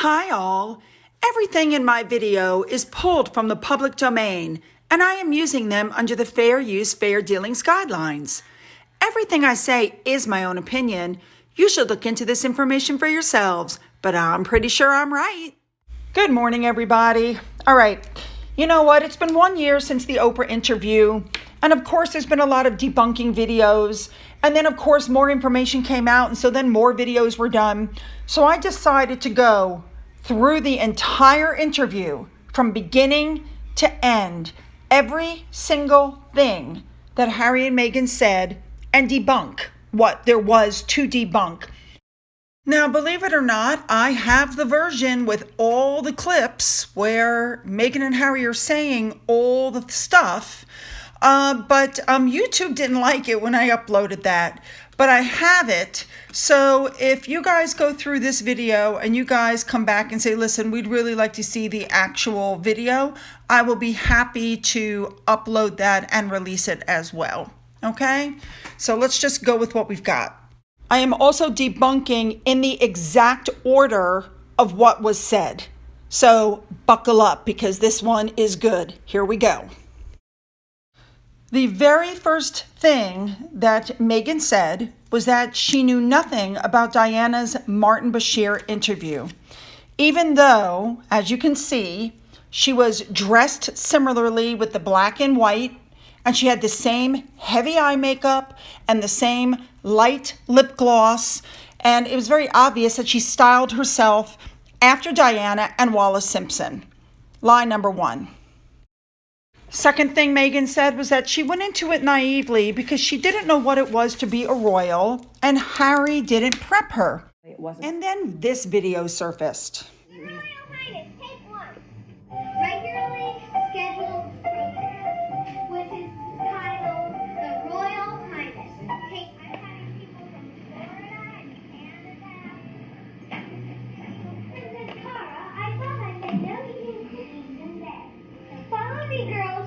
Hi all! Everything in my video is pulled from the public domain, and I am using them under the Fair Use, Fair Dealings guidelines. Everything I say is my own opinion. You should look into this information for yourselves, but I'm pretty sure I'm right. Good morning, everybody. All right, you know what? It's been 1 year since the Oprah interview, and of course there's been a lot of debunking videos, and then of course more information came out, and so then more videos were done. So I decided to go through the entire interview from beginning to end, every single thing that Harry and Meghan said, and debunk what there was to debunk. Now, believe it or not, I have the version with all the clips where Meghan and Harry are saying all the stuff, but YouTube didn't like it when I uploaded that. But I have it, so if you guys go through this video and you guys come back and say, listen, we'd really like to see the actual video, I will be happy to upload that and release it as well, okay? So let's just go with what we've got. I am also debunking in the exact order of what was said. So buckle up because this one is good. Here we go. The very first thing that Meghan said was that she knew nothing about Diana's Martin Bashir interview, even though, as you can see, she was dressed similarly with the black and white, and she had the same heavy eye makeup and the same light lip gloss, and it was very obvious that she styled herself after Diana and Wallace Simpson. Lie number one. Second thing Meghan said was that she went into it naively because she didn't know what it was to be a royal, and Harry didn't prep her. And then this video surfaced. Your Royal Highness, take one. Regularly scheduled program with his title, the Royal Highness. I'm having people from Florida and Canada. Princess Cara, I thought I said no eating cookies in bed. Follow me, girls.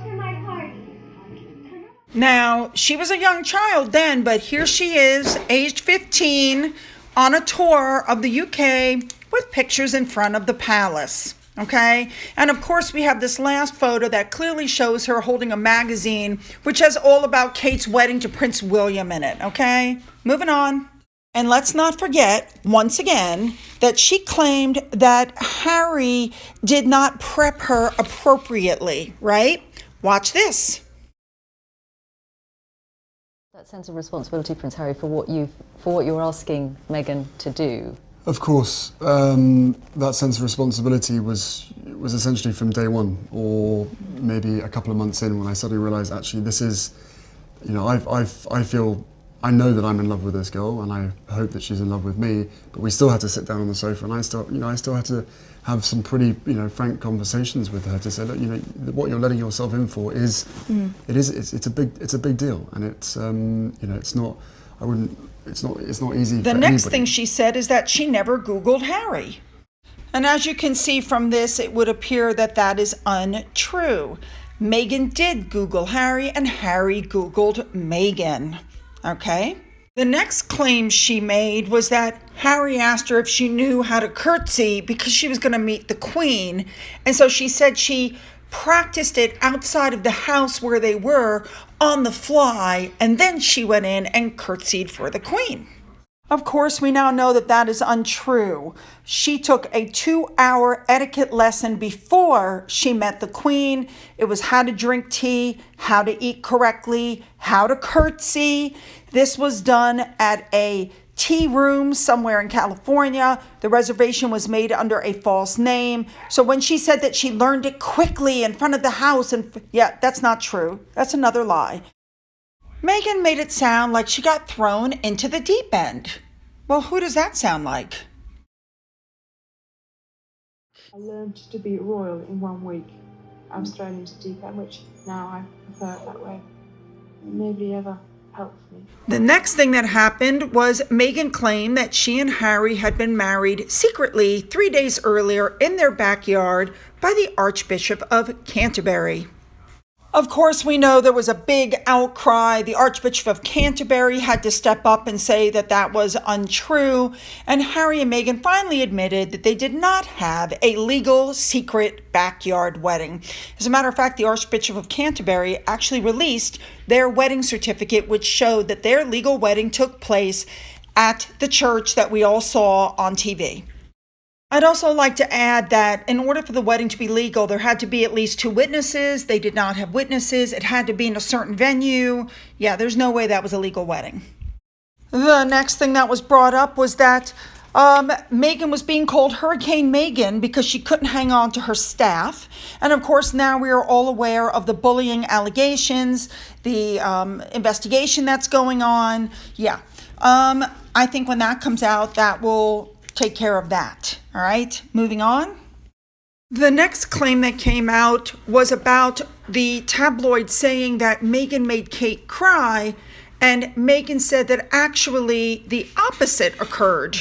Now, she was a young child then, but here she is, aged 15, on a tour of the UK with pictures in front of the palace, okay? And of course, we have this last photo that clearly shows her holding a magazine, which has all about Kate's wedding to Prince William in it, okay? Moving on. And let's not forget, once again, that she claimed that Harry did not prep her appropriately, right? Watch this. That sense of responsibility, Prince Harry, for what you're asking Meghan to do. Of course, that sense of responsibility was essentially from day one, or maybe a couple of months in, when I suddenly realised actually this is, you know, I know that I'm in love with this girl, and I hope that she's in love with me. But we still had to sit down on the sofa, and I still had to have some pretty, frank conversations with her to say, look, what you're letting yourself in for is, it's a big deal, and it's it's not easy. The next thing she said is that she never Googled Harry, and as you can see from this, it would appear that that is untrue. Meghan did Google Harry, and Harry Googled Meghan. Okay. The next claim she made was that Harry asked her if she knew how to curtsy because she was going to meet the Queen. And so she said she practiced it outside of the house where they were on the fly. And then she went in and curtsied for the Queen. Of course, we now know that that is untrue. She took a 2-hour etiquette lesson before she met the Queen. It was how to drink tea, how to eat correctly, how to curtsy. This was done at a tea room somewhere in California. The reservation was made under a false name. So when she said that she learned it quickly in front of the house, yeah, that's not true. That's another lie. Meghan made it sound like she got thrown into the deep end. Well, who does that sound like? I learned to be royal in 1 week. I was thrown into the deep end, which now I prefer it that way. Nobody ever helped me. The next thing that happened was Meghan claimed that she and Harry had been married secretly 3 days earlier in their backyard by the Archbishop of Canterbury. Of course, we know there was a big outcry. The Archbishop of Canterbury had to step up and say that that was untrue. And Harry and Meghan finally admitted that they did not have a legal secret backyard wedding. As a matter of fact, the Archbishop of Canterbury actually released their wedding certificate, which showed that their legal wedding took place at the church that we all saw on TV. I'd also like to add that in order for the wedding to be legal, there had to be at least 2 witnesses. They did not have witnesses. It had to be in a certain venue. Yeah, there's no way that was a legal wedding. The next thing that was brought up was that Meghan was being called Hurricane Meghan because she couldn't hang on to her staff. And of course, now we are all aware of the bullying allegations, the investigation that's going on. Yeah, I think when that comes out, that will take care of that. All right, moving on. The next claim that came out was about the tabloid saying that Meghan made Kate cry, and Meghan said that actually the opposite occurred.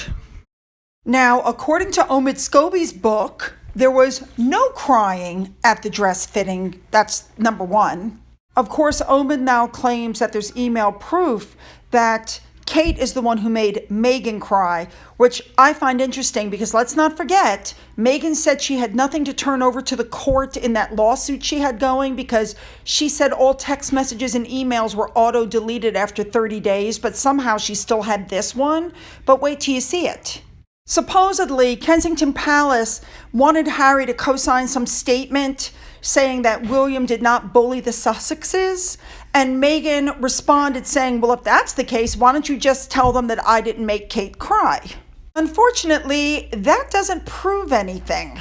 Now, according to Omid Scobie's book, there was no crying at the dress fitting. That's number 1. Of course, Omid now claims that there's email proof that Kate is the one who made Meghan cry, which I find interesting because let's not forget, Meghan said she had nothing to turn over to the court in that lawsuit she had going because she said all text messages and emails were auto-deleted after 30 days, but somehow she still had this one. But wait till you see it. Supposedly, Kensington Palace wanted Harry to co-sign some statement saying that William did not bully the Sussexes, and Meghan responded saying, well, if that's the case, why don't you just tell them that I didn't make Kate cry? Unfortunately, that doesn't prove anything.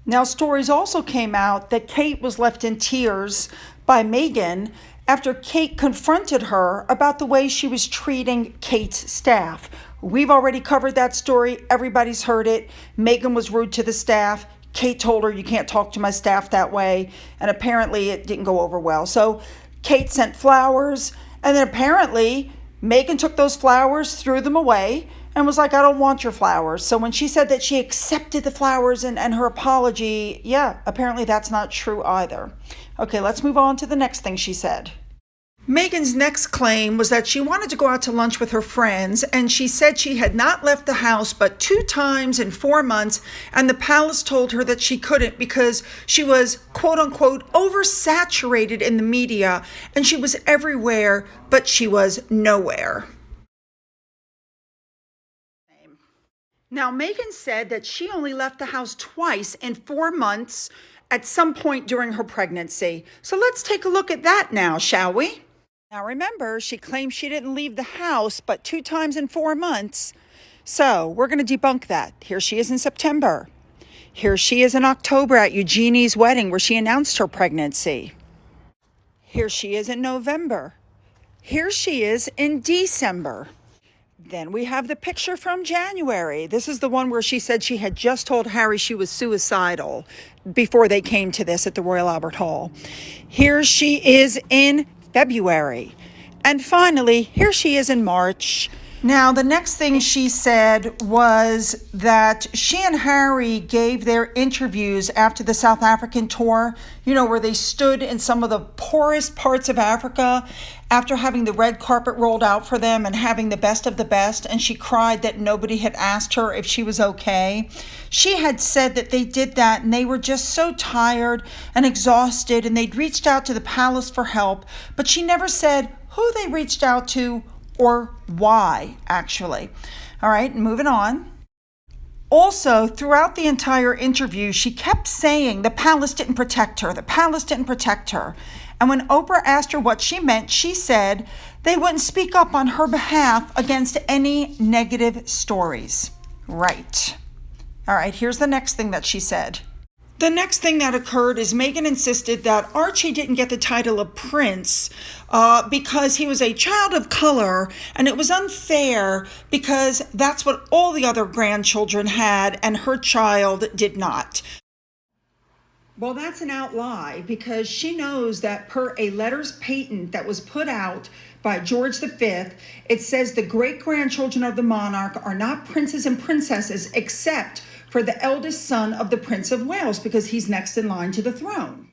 Now, stories also came out that Kate was left in tears by Meghan after Kate confronted her about the way she was treating Kate's staff. We've already covered that story. Everybody's heard it. Meghan was rude to the staff. Kate told her, you can't talk to my staff that way. And apparently it didn't go over well. So Kate sent flowers. And then apparently Meghan took those flowers, threw them away, and was like, I don't want your flowers. So when she said that she accepted the flowers and her apology, yeah, apparently that's not true either. Okay, let's move on to the next thing she said. Meghan's next claim was that she wanted to go out to lunch with her friends, and she said she had not left the house but 2 times in 4 months, and the palace told her that she couldn't because she was, quote unquote, oversaturated in the media, and she was everywhere, but she was nowhere. Now, Meghan said that she only left the house twice in 4 months at some point during her pregnancy. So let's take a look at that now, shall we? Now remember, she claimed she didn't leave the house but 2 times in 4 months. So we're going to debunk that. Here she is in September. Here she is in October at Eugenie's wedding where she announced her pregnancy. Here she is in November. Here she is in December. Then we have the picture from January. This is the one where she said she had just told Harry she was suicidal before they came to this at the Royal Albert Hall. Here she is in February. And finally, here she is in March. Now, the next thing she said was that she and Harry gave their interviews after the South African tour, you know, where they stood in some of the poorest parts of Africa after having the red carpet rolled out for them and having the best of the best. And she cried that nobody had asked her if she was okay. She had said that they did that and they were just so tired and exhausted and they'd reached out to the palace for help, but she never said who they reached out to or why, actually. All right, moving on. Also, throughout the entire interview, she kept saying the palace didn't protect her. The palace didn't protect her. And when Oprah asked her what she meant, she said they wouldn't speak up on her behalf against any negative stories. Right. All right, here's the next thing that she said. The next thing that occurred is Meghan insisted that Archie didn't get the title of prince because he was a child of color, and it was unfair because that's what all the other grandchildren had and her child did not. Well, that's an out lie because she knows that per a letters patent that was put out by George V, it says the great-grandchildren of the monarch are not princes and princesses except for the eldest son of the Prince of Wales because he's next in line to the throne.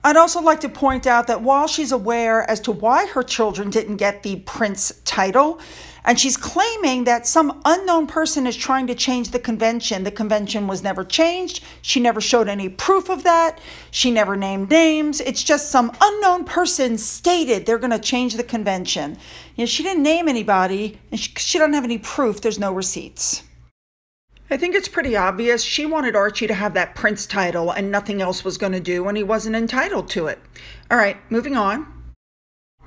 I'd also like to point out that while she's aware as to why her children didn't get the prince title, and she's claiming that some unknown person is trying to change the convention was never changed. She never showed any proof of that. She never named names. It's just some unknown person stated they're going to change the convention. She didn't name anybody, and she doesn't have any proof. There's no receipts. I think it's pretty obvious she wanted Archie to have that prince title and nothing else was going to do, and he wasn't entitled to it. All right, moving on.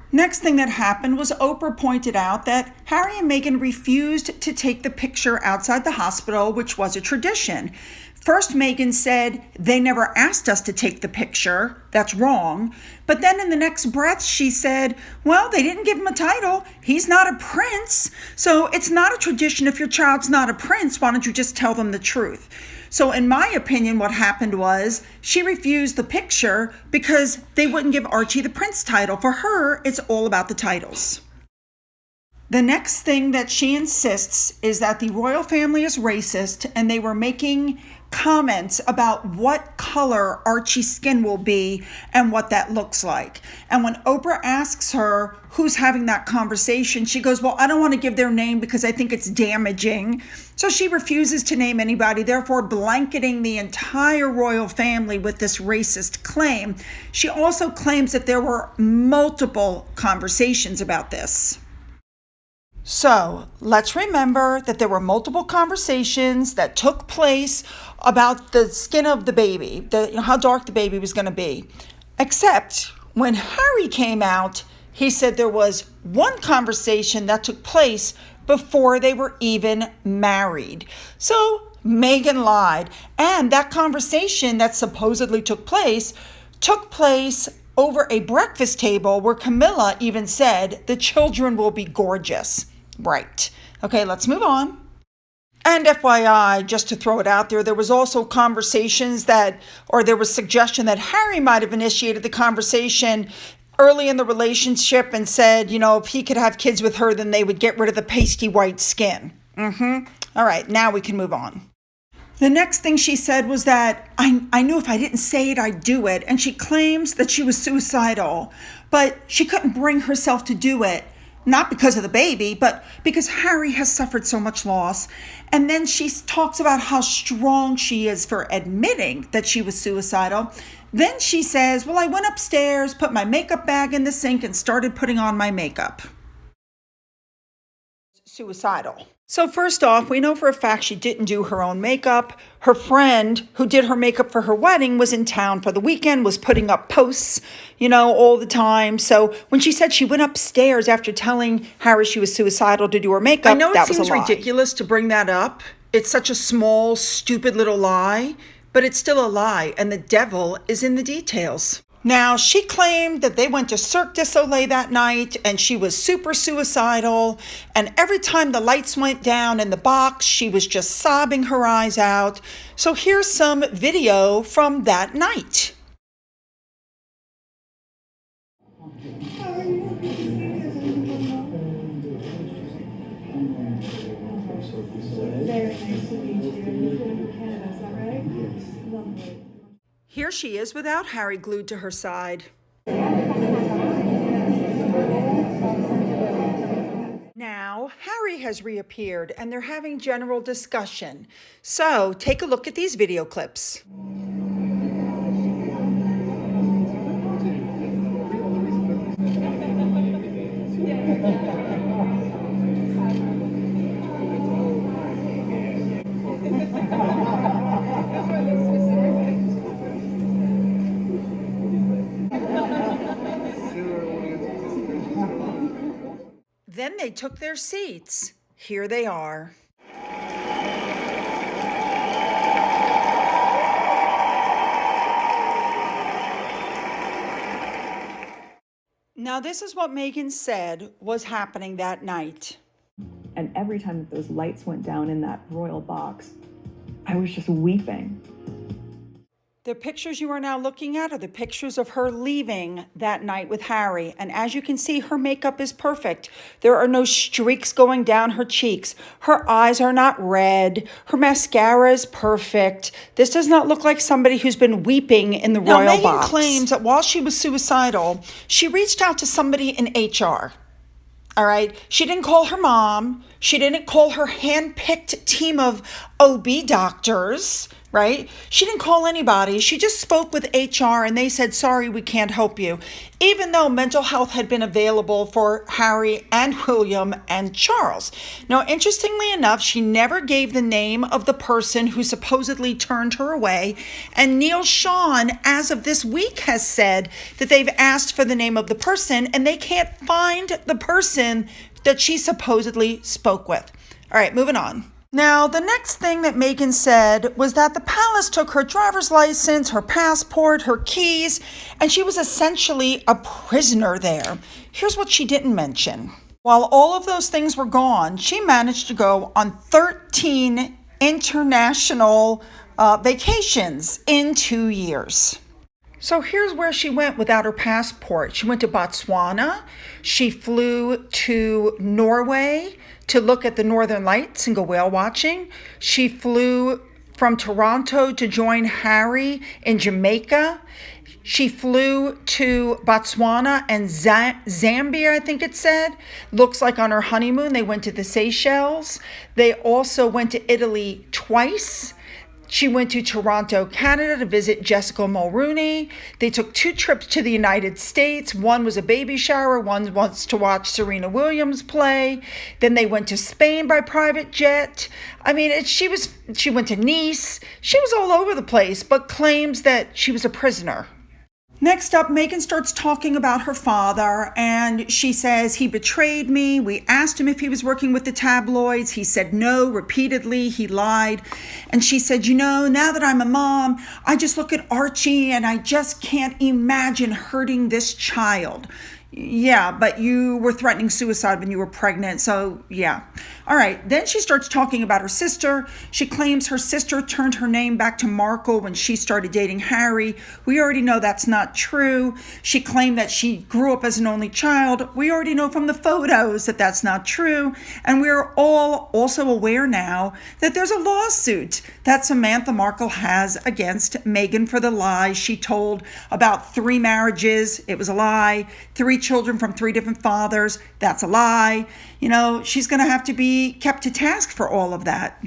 Next thing that happened was Oprah pointed out that Harry and Meghan refused to take the picture outside the hospital, which was a tradition. First, Meghan said, they never asked us to take the picture. That's wrong. But then in the next breath, she said, well, they didn't give him a title. He's not a prince. So it's not a tradition. If your child's not a prince, why don't you just tell them the truth? So in my opinion, what happened was she refused the picture because they wouldn't give Archie the prince title. For her, it's all about the titles. The next thing that she insists is that the royal family is racist, and they were making comments about what color Archie's skin will be and what that looks like. And when Oprah asks her who's having that conversation, she goes, well, I don't want to give their name because I think it's damaging. So she refuses to name anybody, therefore blanketing the entire royal family with this racist claim. She also claims that there were multiple conversations about this. So let's remember that there were multiple conversations that took place about the skin of the baby, how dark the baby was going to be. Except when Harry came out, he said there was one conversation that took place before they were even married. So Meghan lied. And that conversation that supposedly took place over a breakfast table where Camilla even said the children will be gorgeous. Right. Okay, let's move on. And FYI, just to throw it out there, there was also conversations there was suggestion that Harry might have initiated the conversation early in the relationship and said, if he could have kids with her, then they would get rid of the pasty white skin. All right, now we can move on. The next thing she said was that I knew if I didn't say it, I'd do it. And she claims that she was suicidal, but she couldn't bring herself to do it. Not because of the baby, but because Harry has suffered so much loss. And then she talks about how strong she is for admitting that she was suicidal. Then she says, well, I went upstairs, put my makeup bag in the sink, and started putting on my makeup. Suicidal. So first off, we know for a fact she didn't do her own makeup. Her friend who did her makeup for her wedding was in town for the weekend, was putting up posts, all the time. So when she said she went upstairs after telling Harry she was suicidal to do her makeup, I know that it was a seems lie. ridiculous to bring that up. It's such a small, stupid little lie, but it's still a lie, and the devil is in the details. Now, she claimed that they went to Cirque du Soleil that night and she was super suicidal. And every time the lights went down in the box, she was just sobbing her eyes out. So here's some video from that night. Very nice to meet you. You live in Canada, is that right? Yes. Lovely. Here she is without Harry glued to her side. Now, Harry has reappeared and they're having general discussion. So, take a look at these video clips. Then they took their seats. Here they are. Now, this is what Meghan said was happening that night. And every time that those lights went down in that royal box, I was just weeping. The pictures you are now looking at are the pictures of her leaving that night with Harry. And as you can see, her makeup is perfect. There are no streaks going down her cheeks. Her eyes are not red. Her mascara is perfect. This does not look like somebody who's been weeping in the royal Meghan box. claims that while she was suicidal, she reached out to somebody in HR. All right. She didn't call her mom. She didn't call her hand-picked team of OB doctors, right? She didn't call anybody. She just spoke with HR and they said, sorry, we can't help you. Even though mental health had been available for Harry and William and Charles. Now, interestingly enough, she never gave the name of the person who supposedly turned her away. And Neil Sean, as of this week, has said that they've asked for the name of the person and they can't find the person that she supposedly spoke with. All right, moving on. Now, the next thing that Meghan said was that the palace took her driver's license, her passport, her keys, and she was essentially a prisoner there. Here's what she didn't mention. While all of those things were gone, she managed to go on 13 international vacations in 2 years. So here's where she went without her passport. She went to Botswana. She flew to Norway to look at the Northern Lights and go whale watching. She flew from Toronto to join Harry in Jamaica. She flew to Botswana and Zambia, I think it said. Looks like on her honeymoon, they went to the Seychelles. They also went to Italy twice. She went to Toronto, Canada to visit Jessica Mulrooney. They took 2 trips to the United States. One was a baby shower. One was to watch Serena Williams play. Then they went to Spain by private jet. I mean, she went to Nice. She was all over the place, but claims that she was a prisoner. Next up, Meghan starts talking about her father, and she says, he betrayed me. We asked him if he was working with the tabloids. He said no repeatedly. He lied. And she said, now that I'm a mom, I just look at Archie and I just can't imagine hurting this child. Yeah, but you were threatening suicide when you were pregnant, so yeah. All right, then she starts talking about her sister. She claims her sister turned her name back to Markle when she started dating Harry. We already know that's not true. She claimed that she grew up as an only child. We already know from the photos that that's not true. And we're all also aware now that there's a lawsuit that Samantha Markle has against Meghan for the lie she told about 3 marriages. It was a lie. 3 children from 3 different fathers. That's a lie. She's going to have to be kept to task for all of that.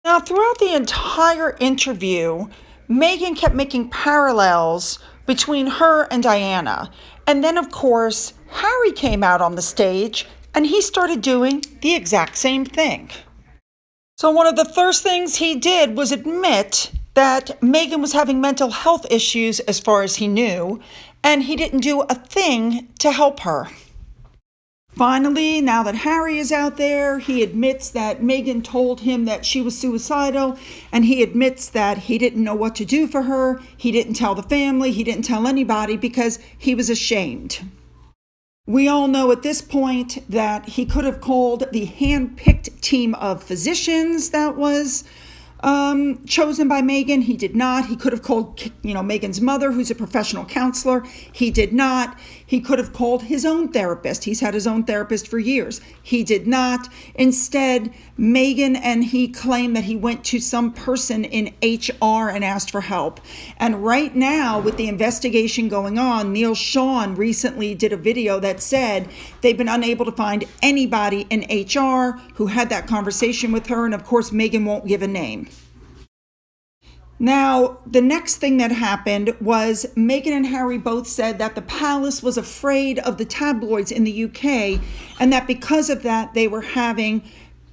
Now, throughout the entire interview, Meghan kept making parallels between her and Diana. And then, of course, Harry came out on the stage and he started doing the exact same thing. So one of the first things he did was admit that Meghan was having mental health issues as far as he knew, and he didn't do a thing to help her. Finally, now that Harry is out there, he admits that Meghan told him that she was suicidal, and he admits that he didn't know what to do for her. He didn't tell the family. He didn't tell anybody because he was ashamed. We all know at this point that he could have called the hand-picked team of physicians that was chosen by Meghan. He did not. He could have called, Meghan's mother, who's a professional counselor. He did not. He could have called his own therapist. He's had his own therapist for years. He did not. Instead, Meghan and he claimed that he went to some person in HR and asked for help. And right now, with the investigation going on, Neil Sean recently did a video that said they've been unable to find anybody in HR who had that conversation with her. And of course, Meghan won't give a name. Now, the next thing that happened was Meghan and Harry both said that the palace was afraid of the tabloids in the UK, and that because of that, they were having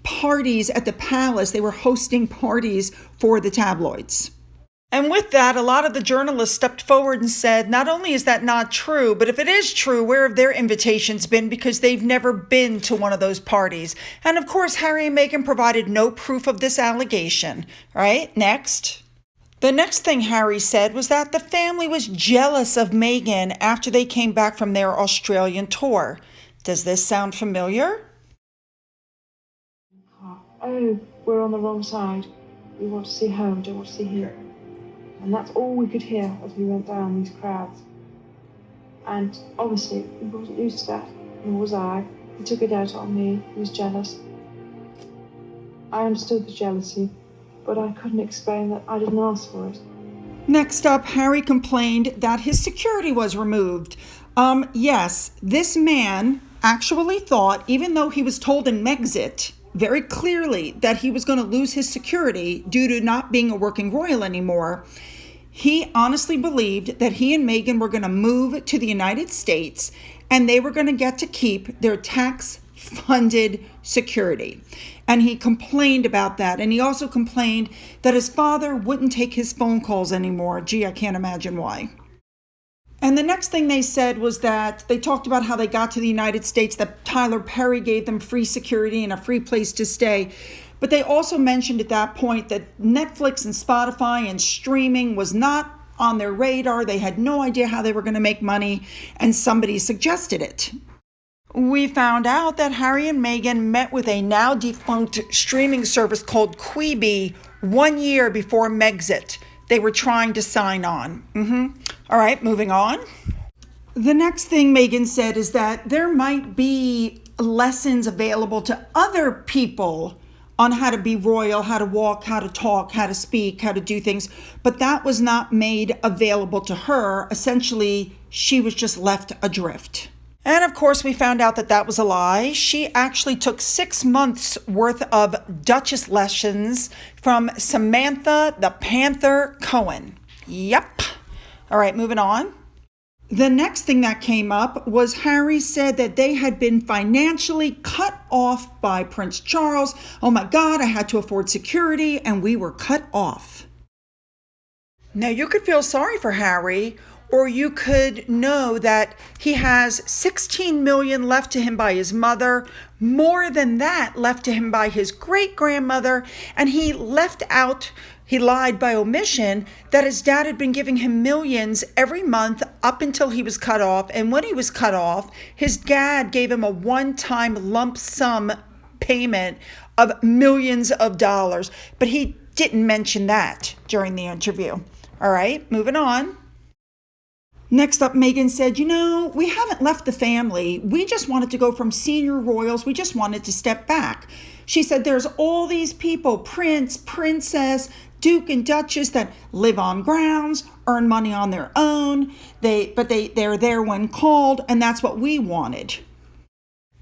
parties at the palace. They were hosting parties for the tabloids. And with that, a lot of the journalists stepped forward and said, not only is that not true, but if it is true, where have their invitations been? Because they've never been to one of those parties. And of course, Harry and Meghan provided no proof of this allegation. All right, next. The next thing Harry said was that the family was jealous of Meghan after they came back from their Australian tour. Does this sound familiar? Oh, we're on the wrong side. We want to see home, don't want to see here. And that's all we could hear as we went down these crowds. And obviously, he wasn't used to that, nor was I. He took it out on me. He was jealous. I understood the jealousy, but I couldn't explain that I didn't ask for it. Next up, Harry complained that his security was removed. Yes, this man actually thought, even though he was told in Megxit very clearly that he was going to lose his security due to not being a working royal anymore, he honestly believed that he and Meghan were going to move to the United States and they were going to get to keep their tax-funded security. And he complained about that. And he also complained that his father wouldn't take his phone calls anymore. Gee, I can't imagine why. And the next thing they said was that they talked about how they got to the United States, that Tyler Perry gave them free security and a free place to stay. But they also mentioned at that point that Netflix and Spotify and streaming was not on their radar. They had no idea how they were going to make money, and somebody suggested it. We found out that Harry and Meghan met with a now defunct streaming service called Quibi 1 year before Megxit. They were trying to sign on. All right, moving on. The next thing Meghan said is that there might be lessons available to other people on how to be royal, how to walk, how to talk, how to speak, how to do things, but that was not made available to her. Essentially, she was just left adrift. And of course, we found out that that was a lie. She actually took 6 months worth of Duchess lessons from Samantha the Panther Cohen. Yep. All right, moving on. The next thing that came up was Harry said that they had been financially cut off by Prince Charles. Oh my God, I had to afford security and we were cut off. Now you could feel sorry for Harry, or you could know that he has $16 million left to him by his mother, more than that left to him by his great-grandmother, and he lied by omission that his dad had been giving him millions every month up until he was cut off. And when he was cut off, his dad gave him a one-time lump sum payment of millions of dollars. But he didn't mention that during the interview. All right, moving on. Next up, Meghan said, we haven't left the family. We just wanted to go from senior royals. We just wanted to step back. She said there's all these people, prince, princess, duke, and duchess, that live on grounds, earn money on their own. They're there when called, and that's what we wanted.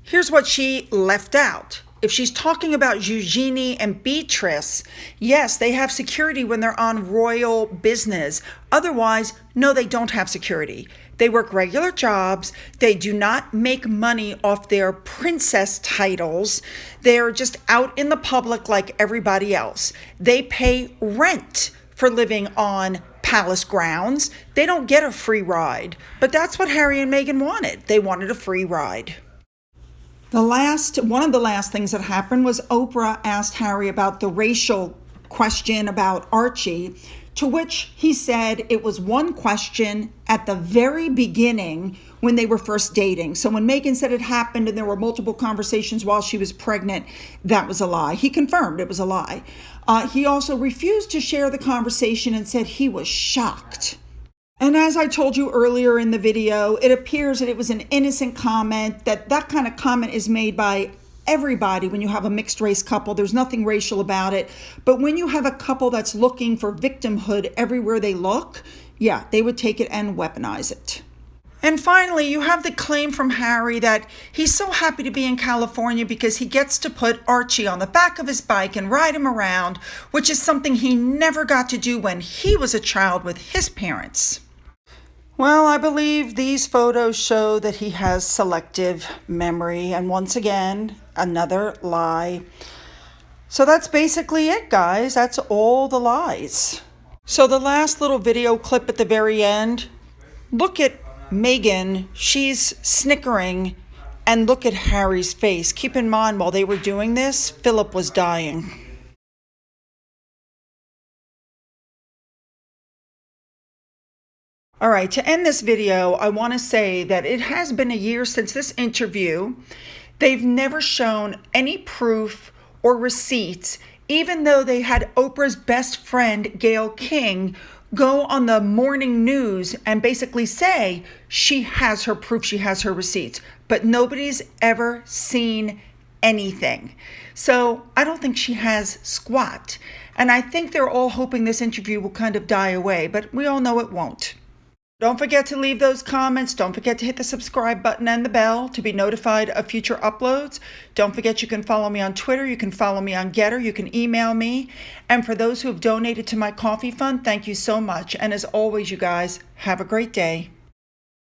Here's what she left out. If she's talking about Eugenie and Beatrice, yes, they have security when they're on royal business. Otherwise, no, they don't have security. They work regular jobs. They do not make money off their princess titles. They're just out in the public like everybody else. They pay rent for living on palace grounds. They don't get a free ride. But that's what Harry and Meghan wanted. They wanted a free ride. One of the last things that happened was Oprah asked Harry about the racial question about Archie, to which he said it was one question at the very beginning when they were first dating. So when Meghan said it happened and there were multiple conversations while she was pregnant, that was a lie. He confirmed it was a lie. He also refused to share the conversation and said he was shocked. And as I told you earlier in the video, it appears that it was an innocent comment, that kind of comment is made by everybody when you have a mixed race couple. There's nothing racial about it. But when you have a couple that's looking for victimhood everywhere they look, yeah, they would take it and weaponize it. And finally, you have the claim from Harry that he's so happy to be in California because he gets to put Archie on the back of his bike and ride him around, which is something he never got to do when he was a child with his parents. Well, I believe these photos show that he has selective memory, and once again, another lie. So that's basically it, guys. That's all the lies. So the last little video clip at the very end, look at Meghan. She's snickering, and look at Harry's face. Keep in mind, while they were doing this, Philip was dying. All right, to end this video, I want to say that it has been a year since this interview. They've never shown any proof or receipts, even though they had Oprah's best friend, Gayle King, go on the morning news and basically say she has her proof, she has her receipts, but nobody's ever seen anything. So I don't think she has squat. And I think they're all hoping this interview will kind of die away, but we all know it won't. Don't forget to leave those comments. Don't forget to hit the subscribe button and the bell to be notified of future uploads. Don't forget you can follow me on Twitter. You can follow me on Getter. You can email me. And for those who have donated to my coffee fund, thank you so much. And as always, you guys, have a great day.